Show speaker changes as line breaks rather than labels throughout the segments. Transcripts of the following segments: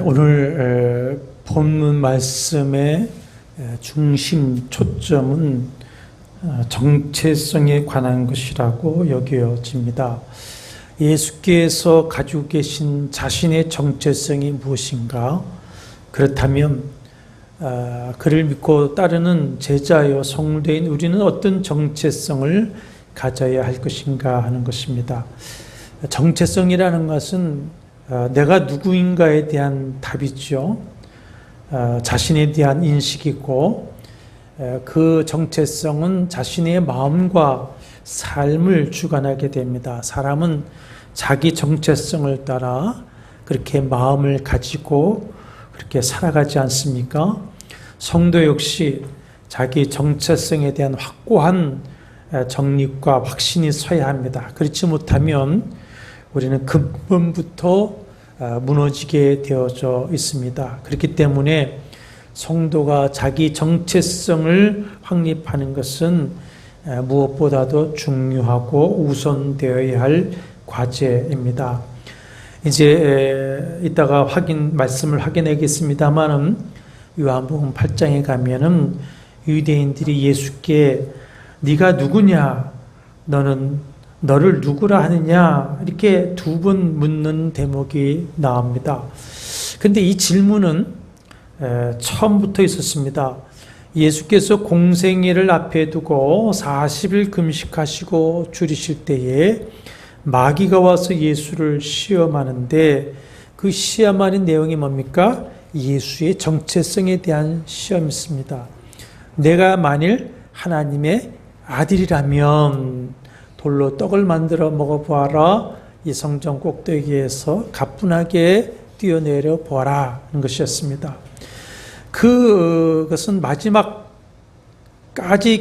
오늘 본문 말씀의 중심 초점은 정체성에 관한 것이라고 여겨집니다. 예수께서 가지고 계신 자신의 정체성이 무엇인가? 그렇다면 그를 믿고 따르는 제자여 성도인 우리는 어떤 정체성을 가져야 할 것인가 하는 것입니다. 정체성이라는 것은 내가 누구인가에 대한 답이죠. 자신에 대한 인식이고, 그 정체성은 자신의 마음과 삶을 주관하게 됩니다. 사람은 자기 정체성을 따라 그렇게 마음을 가지고 그렇게 살아가지 않습니까? 성도 역시 자기 정체성에 대한 확고한 정립과 확신이 서야 합니다. 그렇지 못하면 우리는 근본부터 무너지게 되어져 있습니다. 그렇기 때문에 성도가 자기 정체성을 확립하는 것은 무엇보다도 중요하고 우선되어야 할 과제입니다. 이제 이따가 말씀을 확인하겠습니다만은 요한복음 8장에 가면은 유대인들이 예수께 네가 누구냐? 너를 누구라 하느냐? 이렇게 두 번 묻는 대목이 나옵니다. 그런데 이 질문은 처음부터 있었습니다. 예수께서 공생애를 앞에 두고 40일 금식하시고 줄이실 때에 마귀가 와서 예수를 시험하는데, 그 시험하는 내용이 뭡니까? 예수의 정체성에 대한 시험이었습니다. 내가 만일 하나님의 아들이라면 돌로 떡을 만들어 먹어보아라. 이 성전 꼭대기에서 가뿐하게 뛰어내려 보아라 하는 것이었습니다. 그것은 마지막까지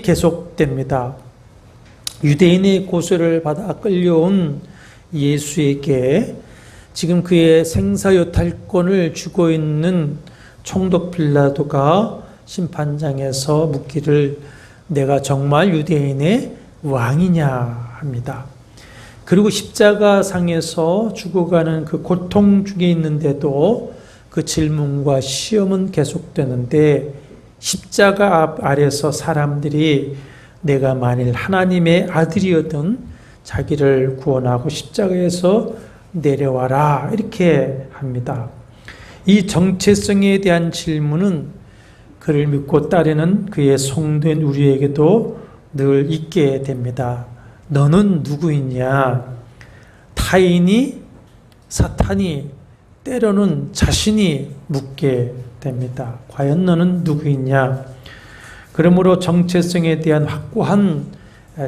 계속됩니다. 유대인의 고소를 받아 끌려온 예수에게 지금 그의 생사요탈권을 쥐고 있는 총독 빌라도가 심판장에서 묻기를 내가 정말 유대인의 왕이냐 합니다. 그리고 십자가 상에서 죽어가는 그 고통 중에 있는데도 그 질문과 시험은 계속되는데, 십자가 아래서 사람들이 내가 만일 하나님의 아들이었든 자기를 구원하고 십자가에서 내려와라 이렇게 합니다. 이 정체성에 대한 질문은 그를 믿고 따르는 그의 성도인 우리에게도 늘 있게 됩니다. 너는 누구이냐? 타인이, 사탄이, 때로는 자신이 묻게 됩니다. 과연 너는 누구이냐? 그러므로 정체성에 대한 확고한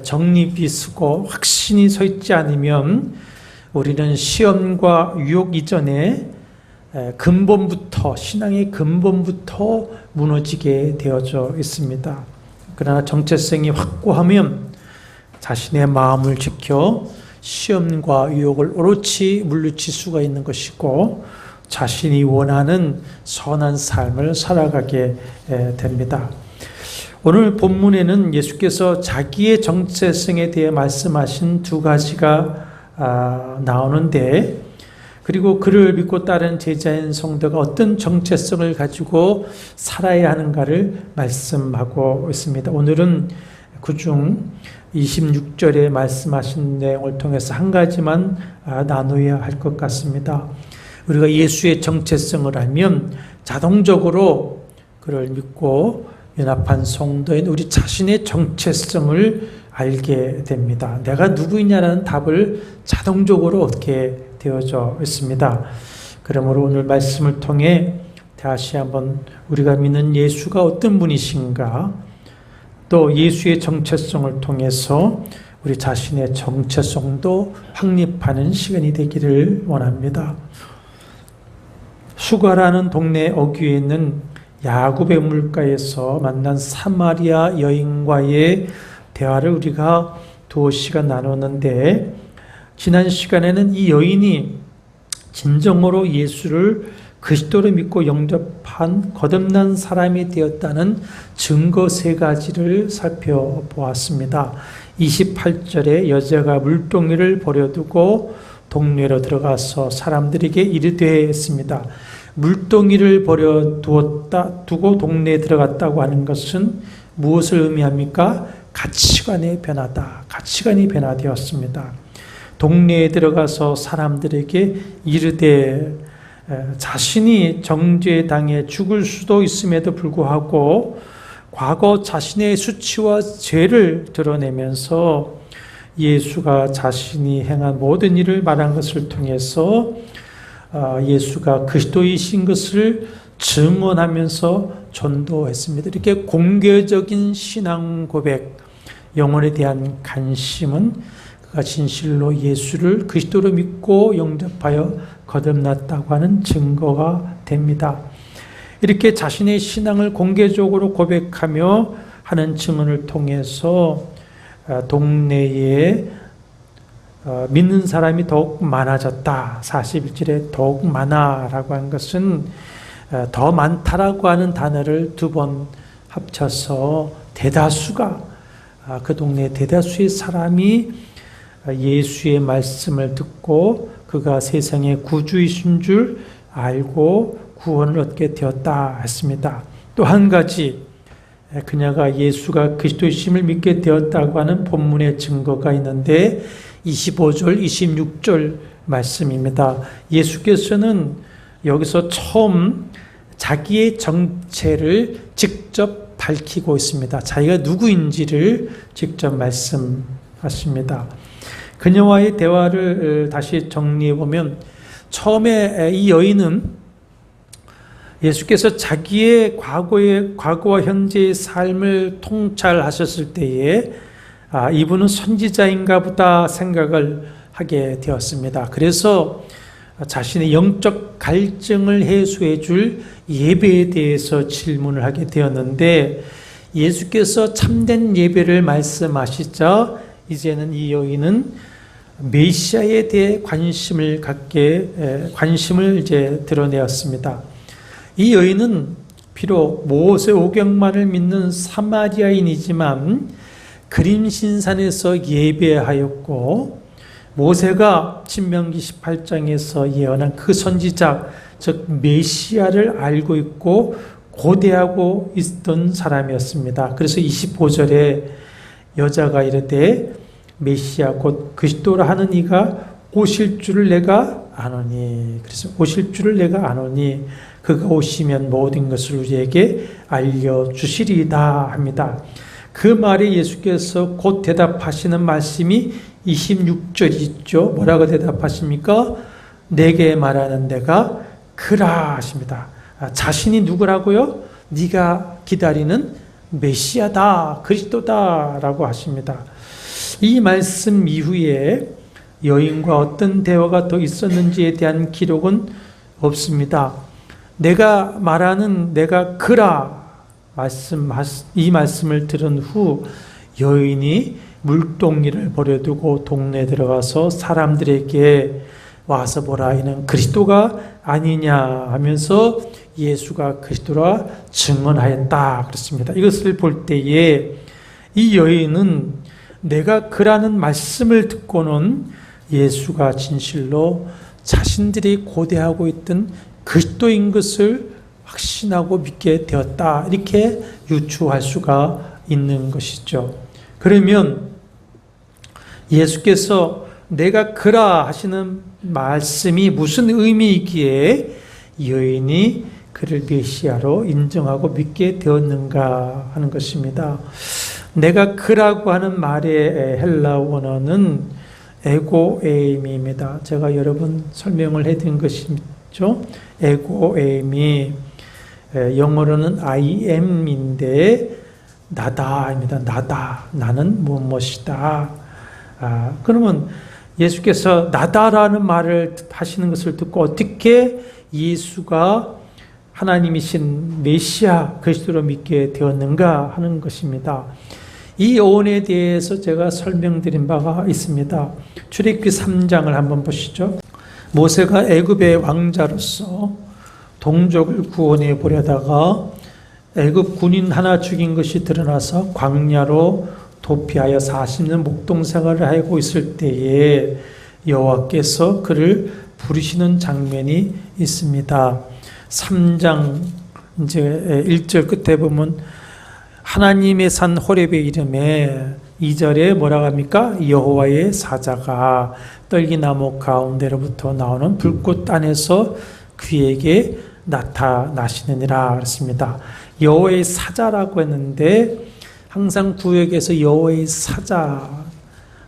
정립이 서고 확신이 서 있지 않으면 우리는 시험과 유혹 이전에 근본부터, 신앙의 근본부터 무너지게 되어져 있습니다. 그러나 정체성이 확고하면 자신의 마음을 지켜 시험과 유혹을 오롯이 물리칠 수가 있는 것이고, 자신이 원하는 선한 삶을 살아가게 됩니다. 오늘 본문에는 예수께서 자기의 정체성에 대해 말씀하신 두 가지가 나오는데, 그리고 그를 믿고 따른 제자인 성도가 어떤 정체성을 가지고 살아야 하는가를 말씀하고 있습니다. 오늘은 그중 26절에 말씀하신 내용을 통해서 한 가지만 나누어야 할 것 같습니다. 우리가 예수의 정체성을 알면 자동적으로 그를 믿고 연합한 성도인 우리 자신의 정체성을 알게 됩니다. 내가 누구이냐라는 답을 자동적으로 얻게 되어져 있습니다. 그러므로 오늘 말씀을 통해 다시 한번 우리가 믿는 예수가 어떤 분이신가, 또 예수의 정체성을 통해서 우리 자신의 정체성도 확립하는 시간이 되기를 원합니다. 수가라는 동네 어귀에 있는 야곱의 물가에서 만난 사마리아 여인과의 대화를 우리가 두어 시간 나눴는데, 지난 시간에는 이 여인이 진정으로 예수를 그리스도로 믿고 영접한 거듭난 사람이 되었다는 증거 세 가지를 살펴보았습니다. 28절에 여자가 물동이를 버려두고 동네로 들어가서 사람들에게 이르되 했습니다. 물동이를 두고 동네에 들어갔다고 하는 것은 무엇을 의미합니까? 가치관의 변화다. 가치관이 변화되었습니다. 동네에 들어가서 사람들에게 이르되 자신이 정죄에 당해 죽을 수도 있음에도 불구하고 과거 자신의 수치와 죄를 드러내면서 예수가 자신이 행한 모든 일을 말한 것을 통해서 예수가 그리스도이신 것을 증언하면서 전도했습니다. 이렇게 공개적인 신앙 고백, 영혼에 대한 관심은 그가 진실로 예수를 그리스도로 믿고 영접하여 거듭났다고 하는 증거가 됩니다. 이렇게 자신의 신앙을 공개적으로 고백하며 하는 증언을 통해서 동네에 믿는 사람이 더욱 많아졌다. 41절에 더욱 많아라고 한 것은 더 많다라고 하는 단어를 두 번 합쳐서 대다수가 그 동네 대다수의 사람이 예수의 말씀을 듣고 그가 세상의 구주이신 줄 알고 구원을 얻게 되었다 했습니다. 또 한 가지 그녀가 예수가 그리스도이심을 믿게 되었다고 하는 본문의 증거가 있는데 25절, 26절 말씀입니다. 예수께서는 여기서 처음 자기의 정체를 직접 밝히고 있습니다. 자기가 누구인지를 직접 말씀하십니다. 그녀와의 대화를 다시 정리해 보면 처음에 이 여인은 예수께서 자기의 과거와 현재의 삶을 통찰하셨을 때에 이분은 선지자인가 보다 생각을 하게 되었습니다. 그래서 자신의 영적 갈증을 해소해 줄 예배에 대해서 질문을 하게 되었는데 예수께서 참된 예배를 말씀하시자 이제는 이 여인은 메시아에 대해 관심을 이제 드러내었습니다. 이 여인은 비록 모세 오경만을 믿는 사마리아인이지만 그림신산에서 예배하였고 모세가 신명기 18장에서 예언한 그 선지자 즉 메시아를 알고 있고 고대하고 있던 사람이었습니다. 그래서 25절에 여자가 이르되 메시아 곧 그리스도라 하는 이가 오실 줄을 내가 아노니. 그래서 오실 줄을 내가 아노니 그가 오시면 모든 것을 우리에게 알려주시리이다 합니다. 그 말에 예수께서 곧 대답하시는 말씀이 26절이 있죠. 뭐라고 대답하십니까? 내게 말하는 내가 그라 하십니다. 자신이 누구라고요? 네가 기다리는 메시아다, 그리스도다 라고 하십니다. 이 말씀 이후에 여인과 어떤 대화가 더 있었는지에 대한 기록은 없습니다. 내가 말하는 내가 그라 이 말씀을 들은 후 여인이 물동이를 버려두고 동네에 들어가서 사람들에게 와서 보라 이는 그리스도가 아니냐 하면서 예수가 그리스도라 증언하였다 그렇습니다. 이것을 볼 때에 이 여인은 내가 그라는 말씀을 듣고는 예수가 진실로 자신들이 고대하고 있던 그리스도인 것을 확신하고 믿게 되었다 이렇게 유추할 수가 있는 것이죠. 그러면 예수께서 내가 그라 하시는 말씀이 무슨 의미이기에 여인이 그를 메시아로 인정하고 믿게 되었는가 하는 것입니다. 내가 그라고 하는 말의 헬라 원어는 에고에임입니다. 제가 여러 번 설명을 해드린 것이죠. 에고에임이 영어로는 I am인데 나다입니다. 나다. 나는 무엇이다. 그러면 예수께서 나다라는 말을 하시는 것을 듣고 어떻게 예수가 하나님이신 메시아 그리스도로 믿게 되었는가 하는 것입니다. 이 어원에 대해서 제가 설명드린 바가 있습니다. 출애굽기 3장을 한번 보시죠. 모세가 애굽의 왕자로서 동족을 구원해 보려다가 애굽 군인 하나 죽인 것이 드러나서 광야로 도피하여 40년 목동 생활을 하고 있을 때에 여호와께서 그를 부르시는 장면이 있습니다. 3장 이제 1절 끝에 보면 하나님의 산 호렙의 이름에 2절에 뭐라고 합니까? 여호와의 사자가 떨기나무 가운데로부터 나오는 불꽃 안에서 그에게 나타나시느니라 그랬습니다. 여호와의 사자라고 했는데 항상 구역에서 여호와의 사자라고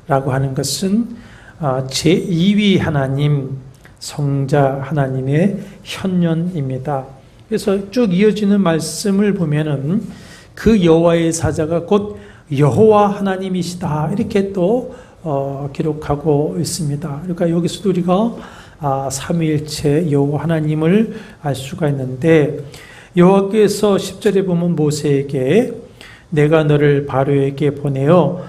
하는 것은 제2위 하나님, 성자 하나님의 현년입니다. 그래서 쭉 이어지는 말씀을 보면은 그 여호와의 사자가 곧 여호와 하나님이시다 이렇게 또 기록하고 있습니다. 그러니까 여기서도 우리가 삼위일체 여호와 하나님을 알 수가 있는데 여호와께서 10절에 보면 모세에게 내가 너를 바로에게 보내어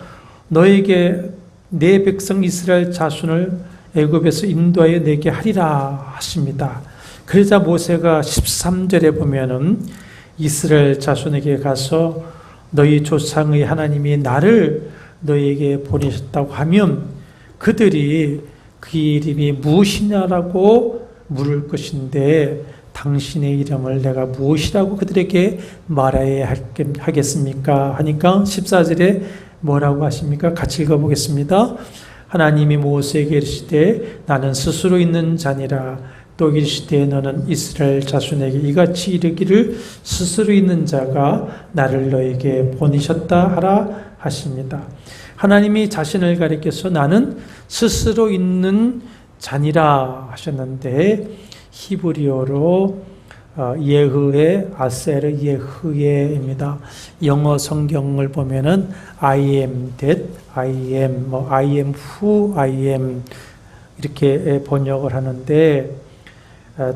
너에게 내 백성 이스라엘 자손을 애굽에서 인도하여 내게 하리라 하십니다. 그러자 모세가 13절에 보면은 이스라엘 자손에게 가서 너희 조상의 하나님이 나를 너에게 보내셨다고 하면 그들이 그 이름이 무엇이냐라고 물을 것인데 당신의 이름을 내가 무엇이라고 그들에게 말해야 하겠습니까? 하니까 14절에 뭐라고 하십니까? 같이 읽어보겠습니다. 하나님이 모세에게 이르시되 나는 스스로 있는 자니라. 또 이르시되 너는 이스라엘 자손에게 이같이 이르기를 스스로 있는 자가 나를 너에게 보내셨다 하라 하십니다. 하나님이 자신을 가리켜서 나는 스스로 있는 자니라 하셨는데 히브리어로 예흐의 아세르 예흐예입니다. 영어 성경을 보면은 I am that, I am who, I am 이렇게 번역을 하는데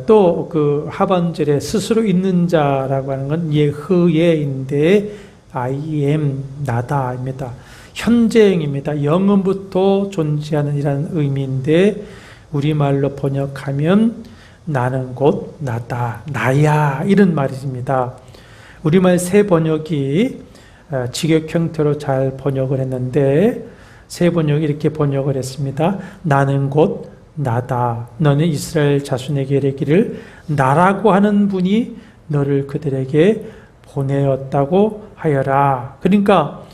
또 그 하반절에 스스로 있는 자라고 하는 건 예흐예인데 I am 나다입니다. 현재형입니다. 영원부터 존재하는 이라는 의미인데 우리말로 번역하면 나는 곧 나다, 나야 이런 말입니다. 우리말 새 번역이 직역 형태로 잘 번역을 했는데 새 번역이 이렇게 번역을 했습니다. 나는 곧 나다. 너는 이스라엘 자손에게 이르기를 나라고 하는 분이 너를 그들에게 보내었다고 하여라. 그러니까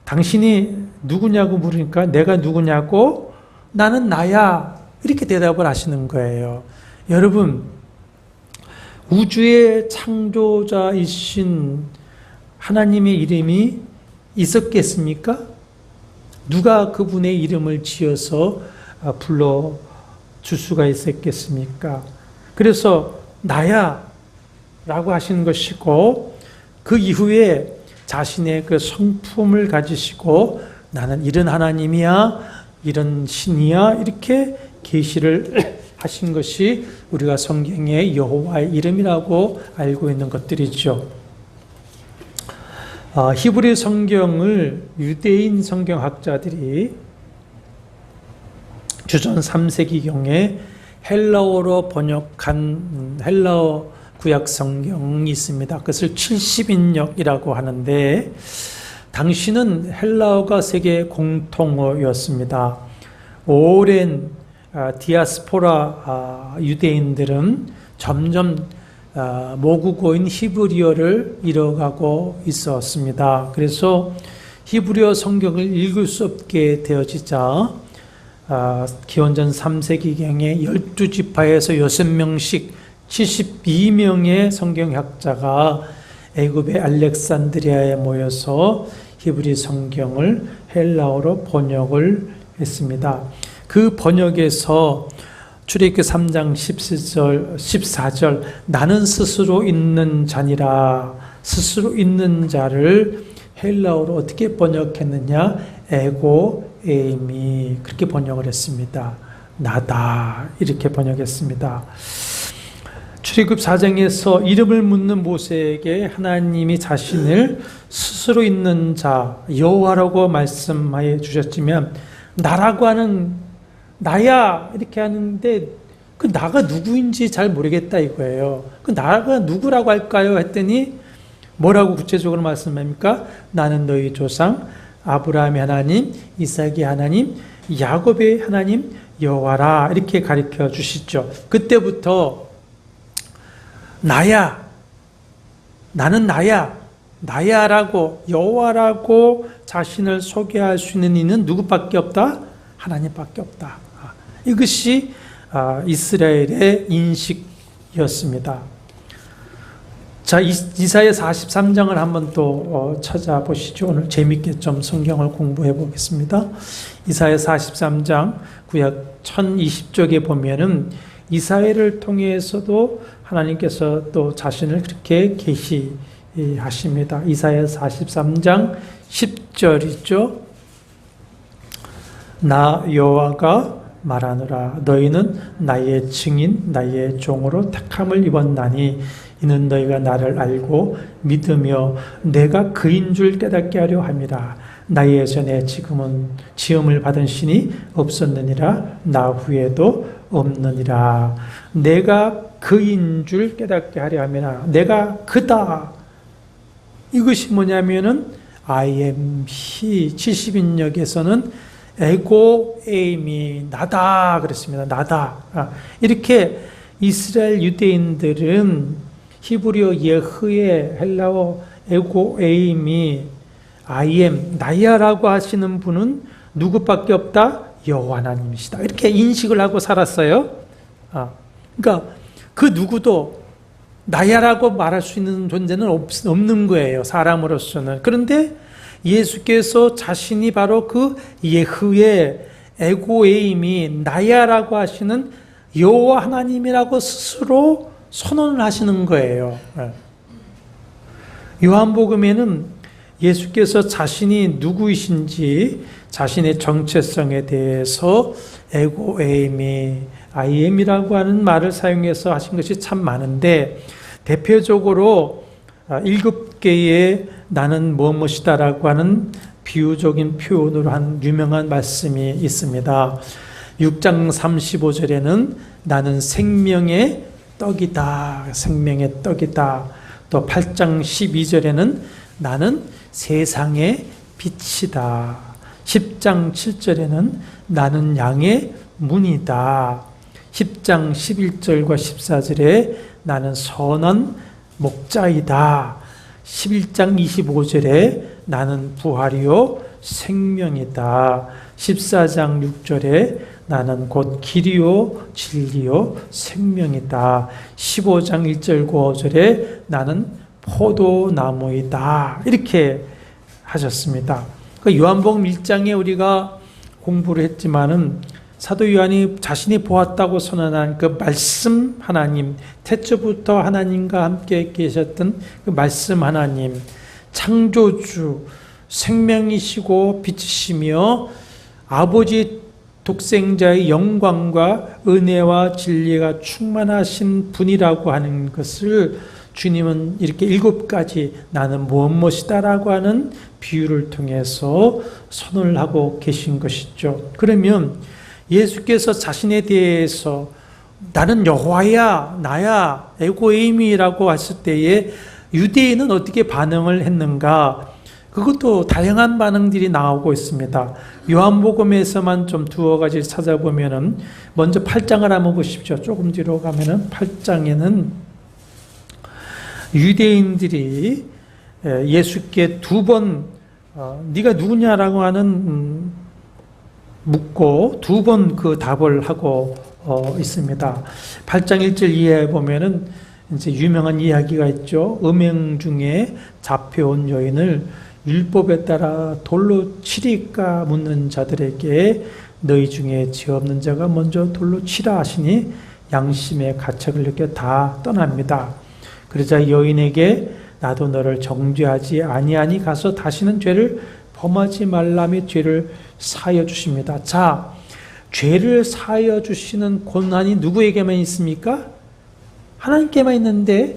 당신이 누구냐고 물으니까 내가 누구냐고 나는 나야 이렇게 대답을 하시는 거예요. 여러분 우주의 창조자이신 하나님의 이름이 있었겠습니까? 누가 그분의 이름을 지어서 불러줄 수가 있었겠습니까? 그래서 나야 라고 하시는 것이고 그 이후에 자신의 그 성품을 가지시고 나는 이런 하나님이야 이런 신이야 이렇게 계시를 하신 것이 우리가 성경의 여호와의 이름이라고 알고 있는 것들이죠. 히브리 성경을 유대인 성경학자들이 주전 3세기경에 헬라어로 번역한 헬라어 구약 성경이 있습니다. 그것을 70인역이라고 하는데 당시는 헬라어가 세계 공통어였습니다. 오랜 디아스포라 유대인들은 점점 모국어인 히브리어를 잃어가고 있었습니다. 그래서 히브리어 성경을 읽을 수 없게 되어지자 기원전 3세기경에 12지파에서 6명씩 72명의 성경학자가 애굽의 알렉산드리아에 모여서 히브리 성경을 헬라어로 번역을 했습니다. 그 번역에서 출애굽기 3장 14절 나는 스스로 있는 자니라 스스로 있는 자를 헬라어로 어떻게 번역했느냐 에고 에이미 그렇게 번역을 했습니다. 나다 이렇게 번역했습니다. 출애굽 4장에서 이름을 묻는 모세에게 하나님이 자신을 스스로 있는 자 여호와라고 말씀하여 주셨지만 나라고 하는 나야 이렇게 하는데 그 나가 누구인지 잘 모르겠다 이거예요. 그 나가 누구라고 할까요? 했더니 뭐라고 구체적으로 말씀합니까? 나는 너희 조상 아브라함의 하나님, 이삭의 하나님, 야곱의 하나님 여호와라 이렇게 가르쳐 주시죠. 그때부터 나야, 나는 나야라고, 여호와라고 자신을 소개할 수 있는 이는 누구밖에 없다? 하나님밖에 없다. 이것이 이스라엘의 인식이었습니다. 자, 이사야 43장을 한번 또 찾아보시죠. 오늘 재밌게 좀 성경을 공부해 보겠습니다. 이사야 43장 구약 1020쪽에 보면은 이사야를 통해서도 하나님께서 또 자신을 그렇게 계시하십니다. 이사야 43장 10절이죠. 나 여호와가 말하노라. 너희는 나의 증인, 나의 종으로 택함을 입었나니 이는 너희가 나를 알고 믿으며 내가 그인 줄 깨닫게 하려 함이라. 나의 예전에 지금은 지음을 받은 신이 없었느니라. 나 후에도 없느니라. 내가 그인 줄 깨닫게 하려 함이라. 내가 그다. 이것이 뭐냐면은 I am he. 70인역에서는 에고 에임이 나다 그랬습니다. 나다. 이렇게 이스라엘 유대인들은 히브리어 예흐의 헬라어 에고 에임이 I am 나야라고 하시는 분은 누구밖에 없다? 여호와 하나님이시다. 이렇게 인식을 하고 살았어요. 그러니까 그 누구도 나야라고 말할 수 있는 존재는 없는 거예요. 사람으로서는. 그런데 예수께서 자신이 바로 그 예흐의 에고에임이 나야라고 하시는 여호와 하나님이라고 스스로 선언을 하시는 거예요. 요한복음에는 예수께서 자신이 누구이신지 자신의 정체성에 대해서 에고에임이 I am이라고 하는 말을 사용해서 하신 것이 참 많은데 대표적으로 7개의 나는 무엇이다라고 하는 비유적인 표현으로 한 유명한 말씀이 있습니다. 6장 35절에는 나는 생명의 떡이다. 생명의 떡이다. 또 8장 12절에는 나는 세상의 빛이다. 10장 7절에는 나는 양의 문이다. 10장 11절과 14절에 나는 선한 목자이다. 11장 25절에 나는 부활이요 생명이다. 14장 6절에 나는 곧 길이요 진리요 생명이다. 15장 1절 5절에 나는 포도나무이다. 이렇게 하셨습니다. 그 요한복음 1장에 우리가 공부를 했지만은 사도 요한이 자신이 보았다고 선언한 그 말씀 하나님, 태초부터 하나님과 함께 계셨던 그 말씀 하나님, 창조주, 생명이시고 빛이시며 아버지 독생자의 영광과 은혜와 진리가 충만하신 분이라고 하는 것을 주님은 이렇게 7가지 나는 무엇이다라고 하는 비유를 통해서 선언을 하고 계신 것이죠. 그러면 예수께서 자신에 대해서 나는 여호와야, 나야, 에고에임이라고 했을 때에 유대인은 어떻게 반응을 했는가? 그것도 다양한 반응들이 나오고 있습니다. 요한복음에서만 좀 두어 가지 찾아보면은 먼저 8장을 한번 보십시오. 조금 뒤로 가면은 8장에는 유대인들이 예수께 2번 네가 누구냐라고 하는 묻고 2번 그 답을 하고 있습니다. 8장 1절 이하에 보면은 이제 유명한 이야기가 있죠. 음행 중에 잡혀온 여인을 율법에 따라 돌로 치리까 묻는 자들에게 너희 중에 죄 없는 자가 먼저 돌로 치라 하시니 양심의 가책을 느껴 다 떠납니다. 그러자 여인에게 나도 너를 정죄하지 아니하니 가서 다시는 죄를 범하지 말라며 죄를 사하여 주십니다. 자, 죄를 사하여 주시는 권한이 누구에게만 있습니까? 하나님께만 있는데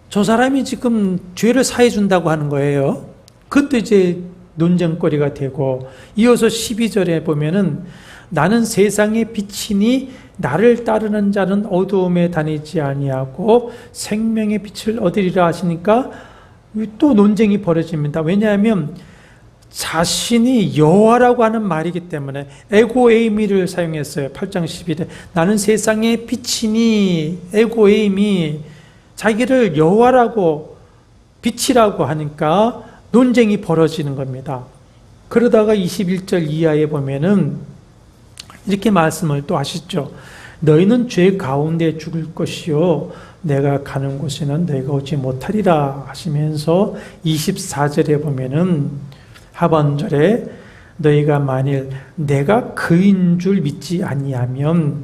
저 사람이 지금 죄를 사해 준다고 하는 거예요. 그것도 이제 논쟁거리가 되고 이어서 12절에 보면은 나는 세상의 빛이니 나를 따르는 자는 어두움에 다니지 아니하고 생명의 빛을 얻으리라 하시니까 또 논쟁이 벌어집니다. 왜냐하면 자신이 여호와라고 하는 말이기 때문에 에고에이미를 사용했어요. 8장 11에 나는 세상의 빛이니 에고에이미 자기를 여호와라고 빛이라고 하니까 논쟁이 벌어지는 겁니다. 그러다가 21절 이하에 보면은 이렇게 말씀을 또 하시죠. 너희는 죄 가운데 죽을 것이요 내가 가는 곳에는 너희가 오지 못하리라 하시면서 24절에 보면은 하반절에 너희가 만일 내가 그인 줄 믿지 아니하면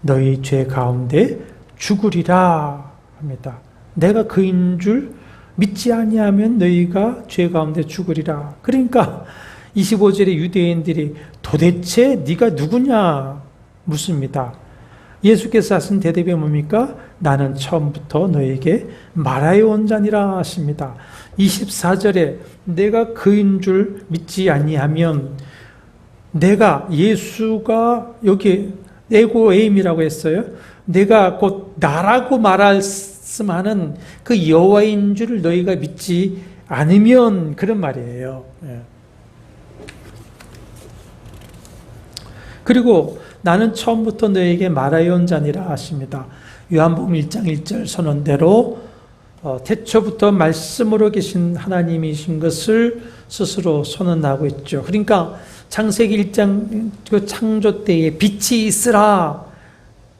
너희 죄 가운데 죽으리라 합니다. 내가 그인 줄 믿지 아니하면 너희가 죄 가운데 죽으리라. 그러니까 25절에 유대인들이 도대체 네가 누구냐 묻습니다. 예수께서 하신 대답이 뭡니까? 나는 처음부터 너에게 말하여 온 자니라 하십니다. 24절에 내가 그인 줄 믿지 아니하면 내가 예수가 여기 에고에임이라고 했어요. 내가 곧 나라고 말씀하는 그 여호와인 줄 너희가 믿지 않으면 그런 말이에요. 그리고 나는 처음부터 너에게 말하여 온 자니라 하십니다. 요한복음 1장 1절 선언대로 태초부터 말씀으로 계신 하나님이신 것을 스스로 선언하고 있죠. 그러니까 창세기 1장 그 창조 때에 빛이 있으라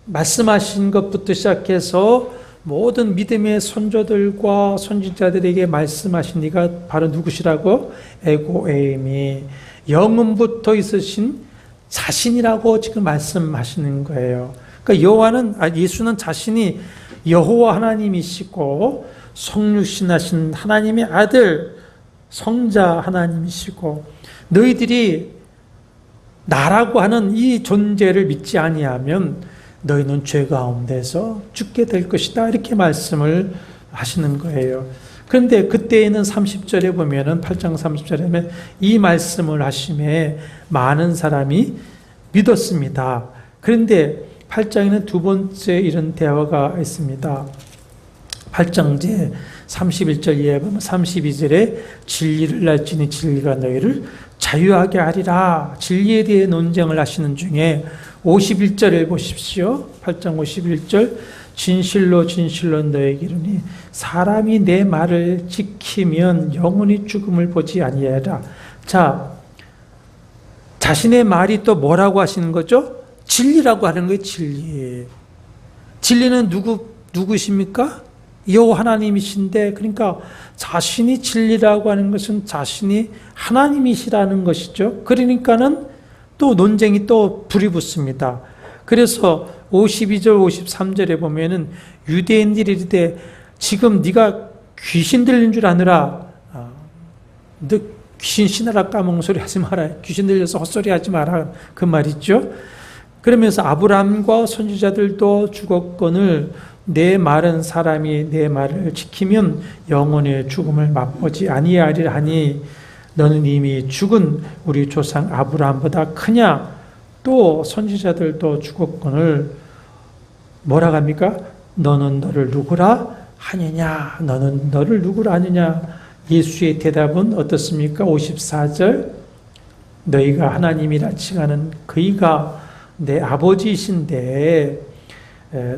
말씀하신 것부터 시작해서 모든 믿음의 선조들과 선지자들에게 말씀하신 이가 바로 누구시라고? 에고에임이 영음부터 있으신 자신이라고 지금 말씀하시는 거예요. 그러니까 예수는 자신이 여호와 하나님이시고 성육신하신 하나님의 아들 성자 하나님이시고 너희들이 나라고 하는 이 존재를 믿지 아니하면 너희는 죄 가운데서 죽게 될 것이다 이렇게 말씀을 하시는 거예요. 그런데 그때에는 30절에 보면은 8장 30절에 보면 이 말씀을 하심에 많은 사람이 믿었습니다. 그런데 8장에는 두 번째 이런 대화가 있습니다. 8장제 31절 이하에 보면 32절에 진리를 알지니 진리가 너희를 자유하게 하리라. 진리에 대해 논쟁을 하시는 중에 51절을 보십시오. 8장 51절 진실로 진실로 너에게 이르니 사람이 내 말을 지키면 영원히 죽음을 보지 아니하리라. 자, 자신의 말이 또 뭐라고 하시는 거죠? 진리라고 하는 거예요. 진리. 진리는 누구십니까? 여호와 하나님이신데, 그러니까 자신이 진리라고 하는 것은 자신이 하나님이시라는 것이죠. 그러니까는 또 논쟁이 또 불이 붙습니다. 그래서 52절 53절에 보면은 유대인들이 이르되 지금 네가 귀신 들린 줄 아느라 너 귀신 신하라 까먹은 소리 하지 마라. 귀신 들려서 헛소리 하지 마라. 그 말이죠. 그러면서 아브라함과 선지자들도 죽었거늘 내 말은 사람이 내 말을 지키면 영원의 죽음을 맛보지 아니하리라 하니 너는 이미 죽은 우리 조상 아브라함보다 크냐? 또 선지자들도 죽었거늘 뭐라 합니까? 너는 너를 누구라 하느냐? 너는 너를 누구라 하느냐? 예수의 대답은 어떻습니까? 54절 너희가 하나님이라 칭하는 그이가 내 아버지이신데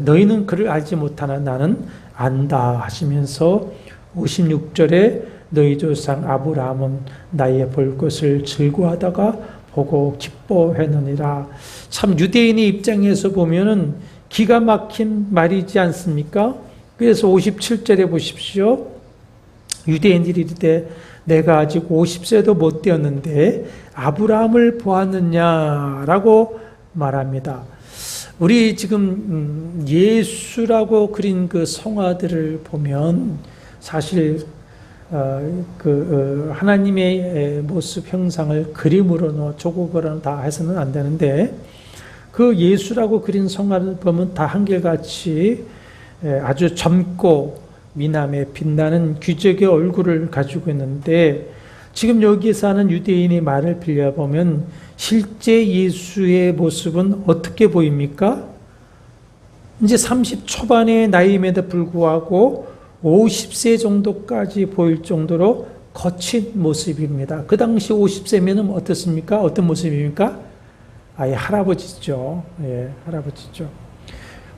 너희는 그를 알지 못하나 나는 안다 하시면서 56절에 너희 조상 아브라함은 나의 볼 것을 즐거워하다가 보고 기뻐했느니라. 참 유대인의 입장에서 보면은 기가 막힌 말이지 않습니까? 그래서 57절에 보십시오. 유대인들이 이르되 내가 아직 50세도 못 되었는데 아브라함을 보았느냐라고 말합니다. 우리 지금 예수라고 그린 그 성화들을 보면 사실 하나님의 모습 형상을 그림으로나 조각으로나 다 해서는 안 되는데 그 예수라고 그린 성화를 보면 다 한결같이 아주 젊고 미남에 빛나는 귀족의 얼굴을 가지고 있는데 지금 여기에서 하는 유대인의 말을 빌려보면 실제 예수의 모습은 어떻게 보입니까? 이제 30 초반의 나이임에도 불구하고 50세 정도까지 보일 정도로 거친 모습입니다. 그 당시 50세면 어떻습니까? 어떤 모습입니까? 아예 할아버지죠. 예, 할아버지죠.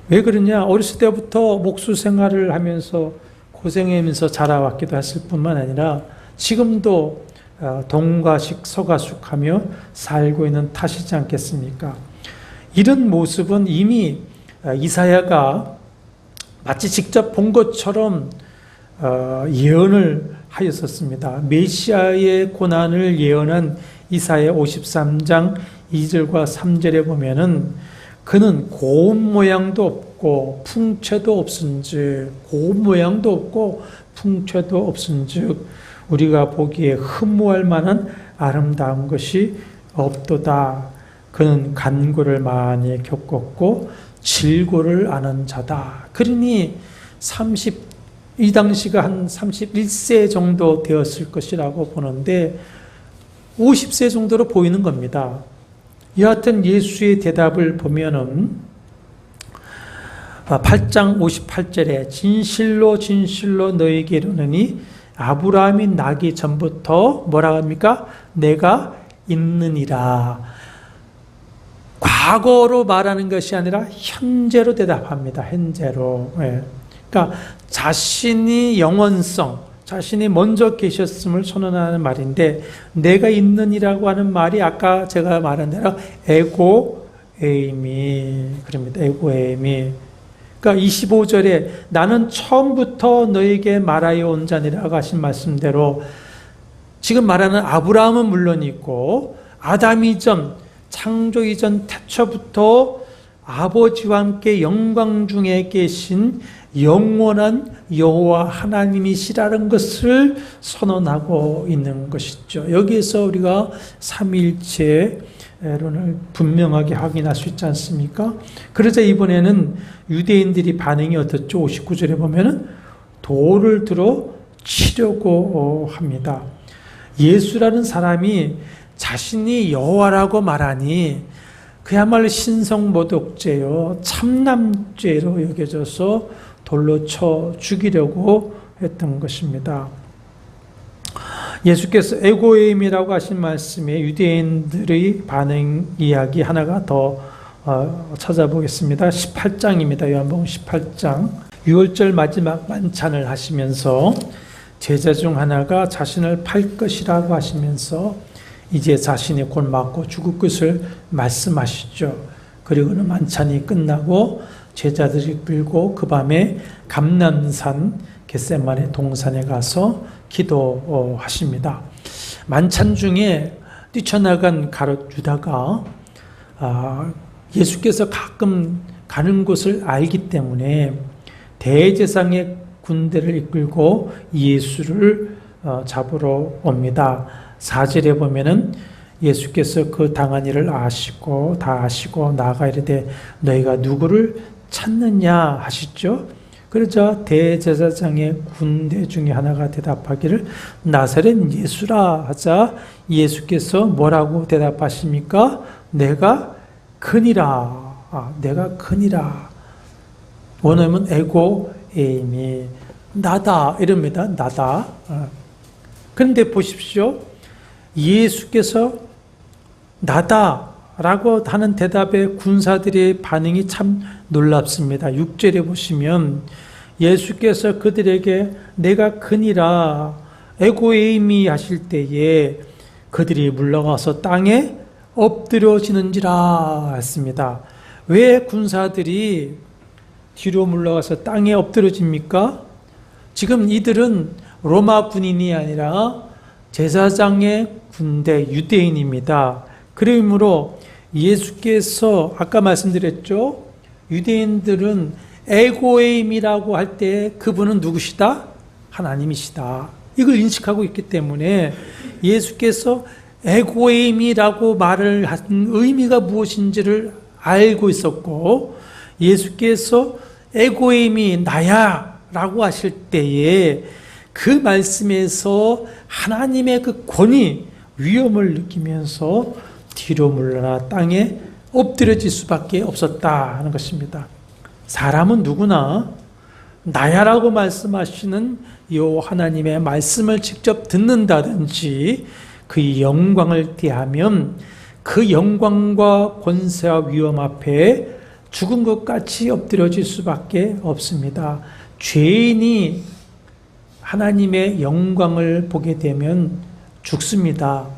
왜 그러냐? 어렸을 때부터 목수 생활을 하면서 고생하면서 자라왔기도 했을 뿐만 아니라 지금도 동가식 서가숙하며 살고 있는 탓이지 않겠습니까? 이런 모습은 이미 이사야가 마치 직접 본 것처럼 예언을 하였었습니다. 메시아의 고난을 예언한 이사야 53장 2절과 3절에 보면은 그는 고운 모양도 없고 풍채도 없은즉, 고운 모양도 없고 풍채도 없은즉 우리가 보기에 흠모할 만한 아름다운 것이 없도다. 그는 간고를 많이 겪었고 질고를 아는 자다. 그러니 이 당시가 한 31세 정도 되었을 것이라고 보는데 50세 정도로 보이는 겁니다. 여하튼 예수의 대답을 보면은 8장 58절에 진실로 진실로 너에게 이르노니 아브라함이 나기 전부터 뭐라 합니까? 내가 있느니라. 과거로 말하는 것이 아니라 현재로 대답합니다. 현재로. 그러니까 자신이 영원성, 자신이 먼저 계셨음을 선언하는 말인데, 내가 있느니라고 하는 말이 아까 제가 말한 대로 에고에이미, 그럽니다. 에고에이미. 그러니까 25절에 나는 처음부터 너에게 말하여 온 자니라고 하신 말씀대로 지금 말하는 아브라함은 물론 있고 아담 이전, 창조 이전 태초부터 아버지와 함께 영광 중에 계신 영원한 여호와 하나님이시라는 것을 선언하고 있는 것이죠. 여기에서 우리가 삼위일체론을 분명하게 확인할 수 있지 않습니까? 그러자 이번에는 유대인들이 반응이 어떻죠? 59절에 보면은 돌을 들어 치려고 합니다. 예수라는 사람이 자신이 여호와라고 말하니 그야말로 신성모독죄요, 참남죄로 여겨져서 돌로 쳐 죽이려고 했던 것입니다. 예수께서 에고임이라고 하신 말씀에 유대인들의 반응 이야기 하나가 더 찾아보겠습니다. 18장입니다. 요한복음 18장. 6월절 마지막 만찬을 하시면서 제자 중 하나가 자신을 팔 것이라고 하시면서 이제 자신이 곧 맞고 죽을 것을 말씀하시죠. 그리고는 만찬이 끝나고 제자들이 끌고 그 밤에 감람산 겟세마네 동산에 가서 기도하십니다. 만찬 중에 뛰쳐나간 가룟 유다가 예수께서 가끔 가는 곳을 알기 때문에 대제사장의 군대를 이끌고 예수를 잡으러 옵니다. 4절에 보면은 예수께서 그 당한 일을 아시고 다 아시고 나아가 이르되 너희가 누구를 찾느냐 하시죠. 그러자 대제사장의 군대 중에 하나가 대답하기를 나사렛 예수라 하자 예수께서 뭐라고 대답하십니까? 내가 그니라. 내가 그니라. 원어는 에고에이미, 나다 이럽니다. 나다. 그런데 보십시오. 예수께서 나다라고 하는 대답에 군사들의 반응이 참 놀랍습니다. 6절에 보시면 예수께서 그들에게 내가 그니라 에고에이미 하실 때에 그들이 물러가서 땅에 엎드려지는지라 했습니다. 왜 군사들이 뒤로 물러가서 땅에 엎드려집니까? 지금 이들은 로마 군인이 아니라 제사장의 군대 유대인입니다. 그러므로 예수께서 아까 말씀드렸죠. 유대인들은 에고에임이라고 할 때 그분은 누구시다? 하나님이시다. 이걸 인식하고 있기 때문에 예수께서 에고에임이라고 말을 한 의미가 무엇인지를 알고 있었고 예수께서 에고에임이 나야 라고 하실 때에 그 말씀에서 하나님의 그 권위, 위엄을 느끼면서 뒤로 물러나 땅에 엎드려질 수밖에 없었다 하는 것입니다. 사람은 누구나 나야라고 말씀하시는 이 하나님의 말씀을 직접 듣는다든지 그 영광을 대하면 그 영광과 권세와 위엄 앞에 죽은 것 같이 엎드려질 수밖에 없습니다. 죄인이 하나님의 영광을 보게 되면 죽습니다.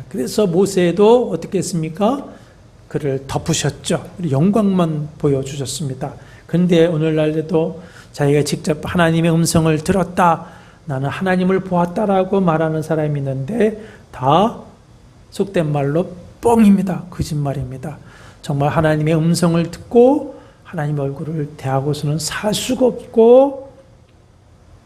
그래서 모세도 어떻게 했습니까? 그를 덮으셨죠. 영광만 보여주셨습니다. 그런데 오늘날에도 자기가 직접 하나님의 음성을 들었다, 나는 하나님을 보았다라고 말하는 사람이 있는데 다 속된 말로 뻥입니다. 거짓말입니다. 정말 하나님의 음성을 듣고 하나님 얼굴을 대하고서는 살 수가 없고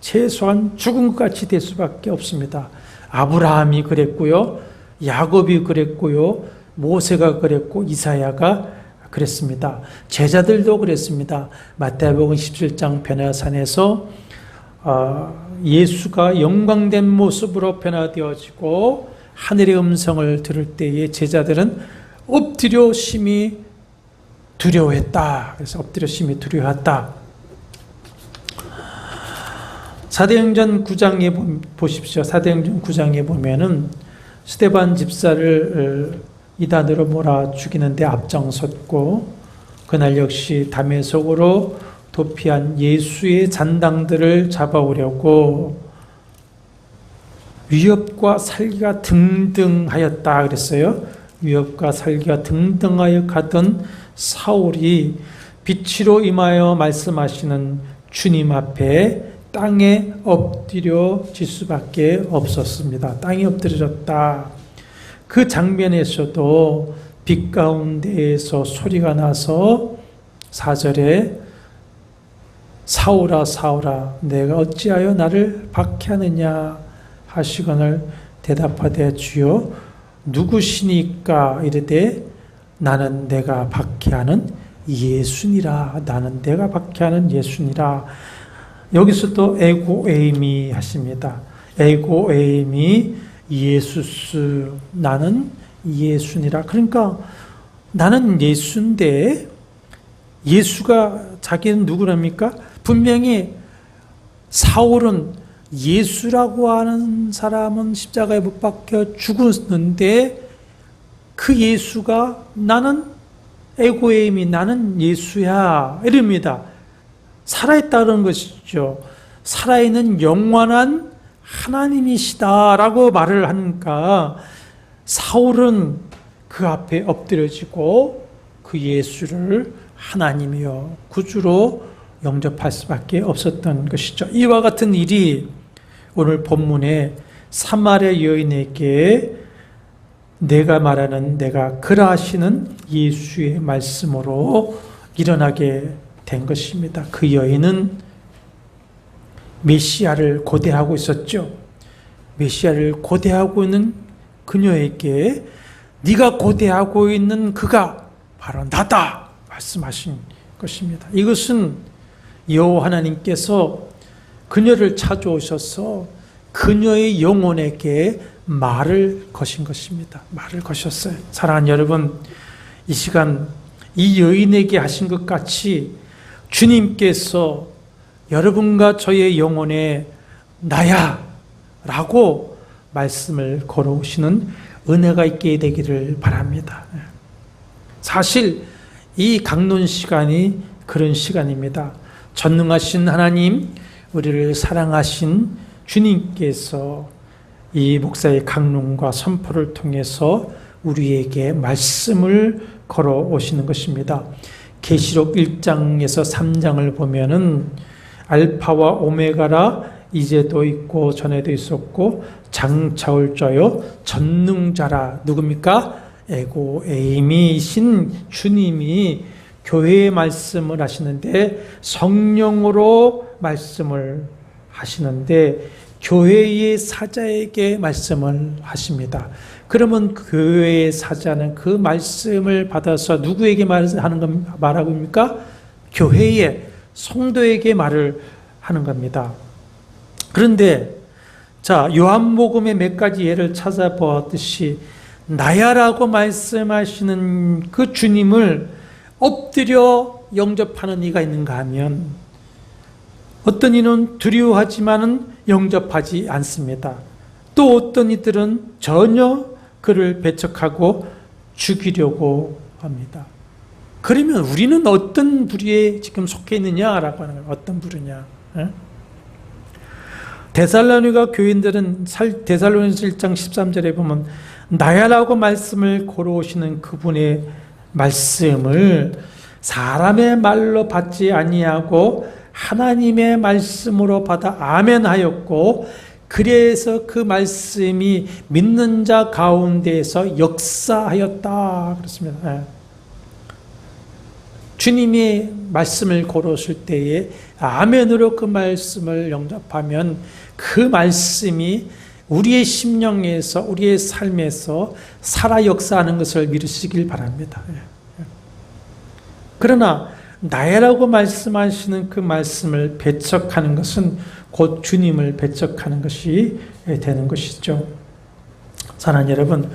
최소한 죽은 것 같이 될 수밖에 없습니다. 아브라함이 그랬고요, 야곱이 그랬고요, 모세가 그랬고 이사야가 그랬습니다. 제자들도 그랬습니다. 마태복음 17장 변화산에서 예수가 영광된 모습으로 변화되어지고 하늘의 음성을 들을 때에 제자들은 엎드려 심히 두려워했다. 그래서 엎드려 심히 두려워했다. 사도행전 9장에 보십시오. 사도행전 9장에 보면은 스데반 집사를 이단으로 몰아 죽이는데 앞장섰고, 그날 역시 다메섹으로 도피한 예수의 잔당들을 잡아오려고 위협과 살기가 등등하였다 그랬어요. 위협과 살기가 등등하여 가던 사울이 빛으로 임하여 말씀하시는 주님 앞에 땅에 엎드려질 수밖에 없었습니다. 땅에 엎드려졌다. 그 장면에서도 빛 가운데에서 소리가 나서 4절에 사울아 사울아 내가 어찌하여 나를 박해하느냐 하시거늘 대답하되 주여 누구시니까 이르되 나는 내가 박해하는 예수니라. 나는 내가 박해하는 예수니라. 여기서 또 에고에이미 하십니다. 에고에이미 예수스, 나는 예수니라. 그러니까 나는 예수인데 예수가 자기는 누구랍니까? 분명히 사울은 예수라고 하는 사람은 십자가에 못 박혀 죽었는데 그 예수가 나는 에고에임이 나는 예수야 이럽니다. 살아있다는 것이죠. 살아있는 영원한 하나님이시다라고 말을 하니까 사울은 그 앞에 엎드려지고 그 예수를 하나님이요 구주로 영접할 수밖에 없었던 것이죠. 이와 같은 일이 오늘 본문에 사마리아 여인에게 내가 말하는 내가 그라하시는 예수의 말씀으로 일어나게 된 것입니다. 그 여인은 메시아를 고대하고 있었죠. 메시아를 고대하고 있는 그녀에게 네가 고대하고 있는 그가 바로 나다 말씀하신 것입니다. 이것은 여호와 하나님께서 그녀를 찾아오셔서 그녀의 영혼에게 말을 거신 것입니다. 말을 거셨어요. 사랑하는 여러분, 이 시간 이 여인에게 하신 것 같이 주님께서 여러분과 저의 영혼에 나야 라고 말씀을 걸어오시는 은혜가 있게 되기를 바랍니다. 사실 이 강론 시간이 그런 시간입니다. 전능하신 하나님, 우리를 사랑하신 주님께서 이 목사의 강론과 선포를 통해서 우리에게 말씀을 걸어오시는 것입니다. 계시록 1장에서 3장을 보면은 알파와 오메가라 이제도 있고 전에도 있었고 장차 올 자요 전능자라 누굽니까? 에고에이미신 주님이 교회의 말씀을 하시는데 성령으로 말씀을 하시는데 교회의 사자에게 말씀을 하십니다. 그러면 교회의 사자는 그 말씀을 받아서 누구에게 말하고 입니까? 교회의 성도에게 말을 하는 겁니다. 그런데 자 요한복음의 몇 가지 예를 찾아보았듯이 나야라고 말씀하시는 그 주님을 엎드려 영접하는 이가 있는가 하면 어떤 이는 두려워하지만은 영접하지 않습니다. 또 어떤 이들은 전혀 그를 배척하고 죽이려고 합니다. 그러면 우리는 어떤 부류에 지금 속해 있느냐라고 하는 거예요. 어떤 부류냐. 데살로니가 교인들은 데살로니서 1장 13절에 보면 나야라고 말씀을 걸어오시는 그분의 말씀을 사람의 말로 받지 아니하고 하나님의 말씀으로 받아 아멘하였고, 그래서 그 말씀이 믿는 자 가운데에서 역사하였다 그렇습니다. 주님이 말씀을 걸어오실 때에 아멘으로 그 말씀을 영접하면 그 말씀이 우리의 심령에서, 우리의 삶에서 살아 역사하는 것을 믿으시길 바랍니다. 그러나 나야라고 말씀하시는 그 말씀을 배척하는 것은 곧 주님을 배척하는 것이 되는 것이죠. 사랑하는 여러분,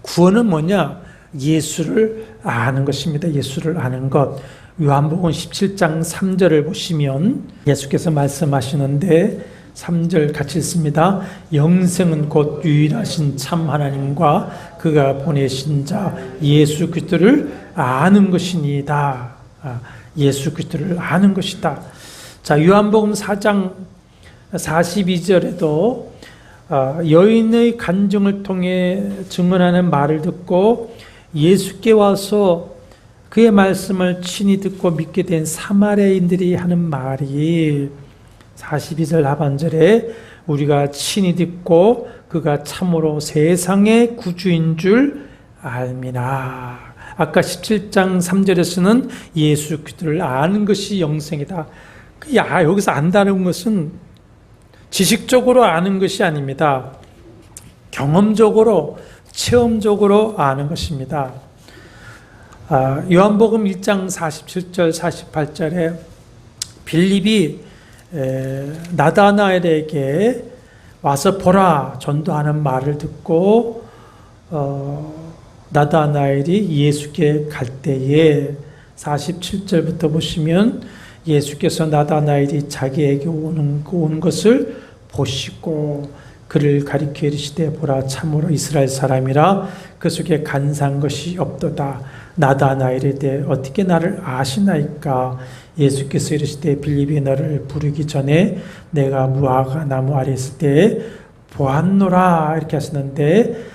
구원은 뭐냐? 예수를 아는 것입니다. 예수를 아는 것. 요한복음 17장 3절을 보시면 예수께서 말씀하시는데 3절 같이 읽습니다. 영생은 곧 유일하신 참 하나님과 그가 보내신 자 예수 그리스도를 아는 것이니이다. 예수 그리스도를 아는 것이다. 자, 요한복음 4장 42절에도 여인의 간증을 통해 증언하는 말을 듣고 예수께 와서 그의 말씀을 친히 듣고 믿게 된 사마리아인들이 하는 말이 42절 하반절에 우리가 친히 듣고 그가 참으로 세상의 구주인 줄 알미나. 아까 17장 3절에서는 예수 그리스도를 아는 것이 영생이다. 여기서 안다는 것은 지식적으로 아는 것이 아닙니다. 경험적으로, 체험적으로 아는 것입니다. 요한복음 1장 47절, 48절에 빌립이 나다나엘에게 와서 보라 전도하는 말을 듣고 나다나엘이 예수께 갈 때에 47절부터 보시면 예수께서 나다나엘이 자기에게 오는 것을 보시고 그를 가리켜 이르시되 보라 참으로 이스라엘 사람이라 그 속에 간사한 것이 없도다. 나다나엘에 대해 어떻게 나를 아시나이까? 예수께서 이르시되 빌립이 너를 부르기 전에 내가 무화과 나무 아래 있을 때에 보았노라 이렇게 하시는데,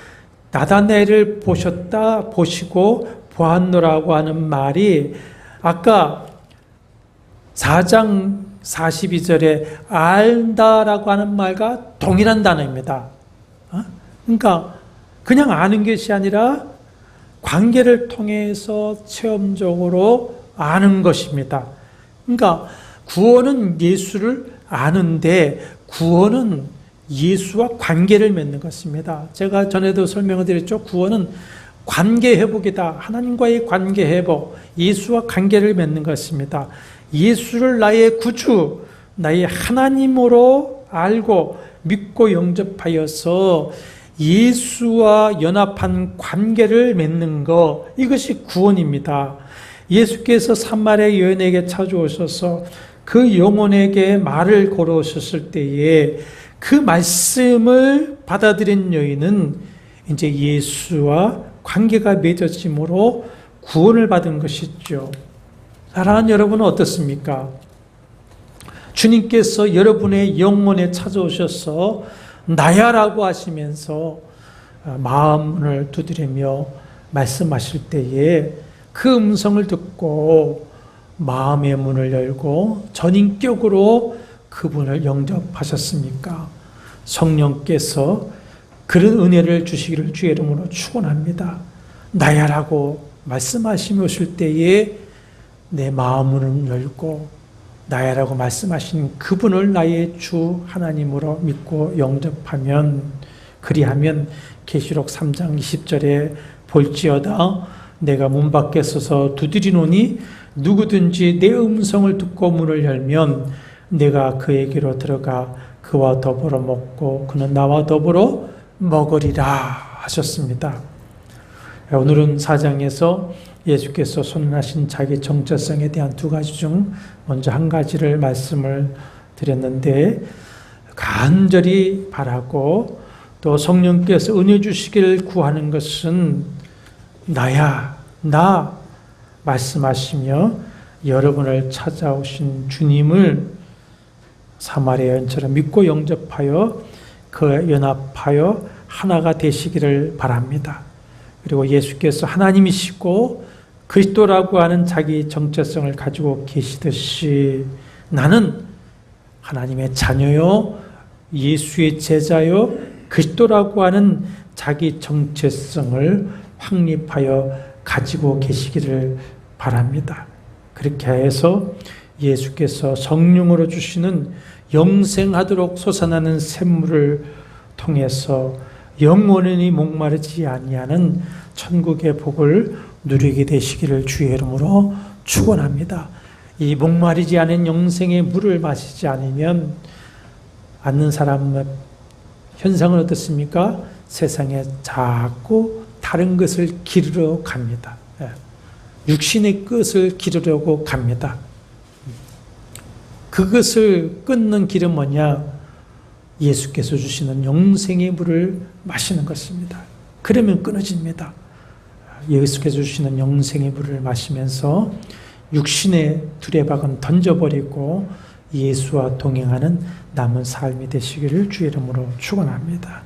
나다나엘을 보시고 보았노라고 하는 말이 아까 4장 42절에 알다라고 하는 말과 동일한 단어입니다. 그러니까 그냥 아는 것이 아니라 관계를 통해서 체험적으로 아는 것입니다. 그러니까 구원은 예수를 아는데 구원은 예수와 관계를 맺는 것입니다. 제가 전에도 설명을 드렸죠. 구원은 관계 회복이다. 하나님과의 관계 회복, 예수와 관계를 맺는 것입니다. 예수를 나의 구주, 나의 하나님으로 알고 믿고 영접하여서 예수와 연합한 관계를 맺는 것, 이것이 구원입니다. 예수께서 사마리아 여인에게 찾아오셔서 그 영혼에게 말을 걸어오셨을 때에 그 말씀을 받아들인 여인은 이제 예수와 관계가 맺어짐으로 구원을 받은 것이죠. 사랑하는 여러분은 어떻습니까? 주님께서 여러분의 영혼에 찾아오셔서 나야라고 하시면서 마음을 두드리며 말씀하실 때에 그 음성을 듣고 마음의 문을 열고 전인격으로 그분을 영접하셨습니까? 성령께서 그런 은혜를 주시기를 주의 이름으로 축원합니다. 나야라고 말씀하시며 오실 때에 내 마음을 열고 나야라고 말씀하신 그분을 나의 주 하나님으로 믿고 영접하면, 그리하면 계시록 3장 20절에 볼지어다 내가 문 밖에 서서 두드리노니 누구든지 내 음성을 듣고 문을 열면 내가 그에게로 들어가 그와 더불어 먹고 그는 나와 더불어 먹으리라 하셨습니다. 오늘은 4장에서 예수께서 선언하신 자기 정체성에 대한 두 가지 중 먼저 한 가지를 말씀을 드렸는데, 간절히 바라고 또 성령께서 은혜 주시기를 구하는 것은 나야, 말씀하시며 여러분을 찾아오신 주님을 사마리아인처럼 믿고 영접하여 그 연합하여 하나가 되시기를 바랍니다. 그리고 예수께서 하나님이시고 그리스도라고 하는 자기 정체성을 가지고 계시듯이 나는 하나님의 자녀요 예수의 제자요 그리스도라고 하는 자기 정체성을 확립하여 가지고 계시기를 바랍니다. 그렇게 해서 예수께서 성령으로 주시는 영생하도록 솟아나는 샘물을 통해서 영원히 목마르지 아니하는 천국의 복을 누리게 되시기를 주의 이름으로 축원합니다. 이 목마르지 않은 영생의 물을 마시지 않으면 않는 사람의 현상은 어떻습니까? 세상에 자꾸 다른 것을 기르러 갑니다. 육신의 것을 기르려고 갑니다. 그것을 끊는 길은 뭐냐? 예수께서 주시는 영생의 물을 마시는 것입니다. 그러면 끊어집니다. 예수께서 주시는 영생의 물을 마시면서 육신의 두레박은 던져버리고 예수와 동행하는 남은 삶이 되시기를 주의 이름으로 축원합니다.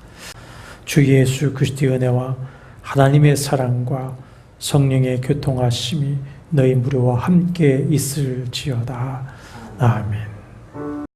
주 예수 그리스도의 은혜와 하나님의 사랑과 성령의 교통하심이 너희 무리와 함께 있을지어다. 아멘.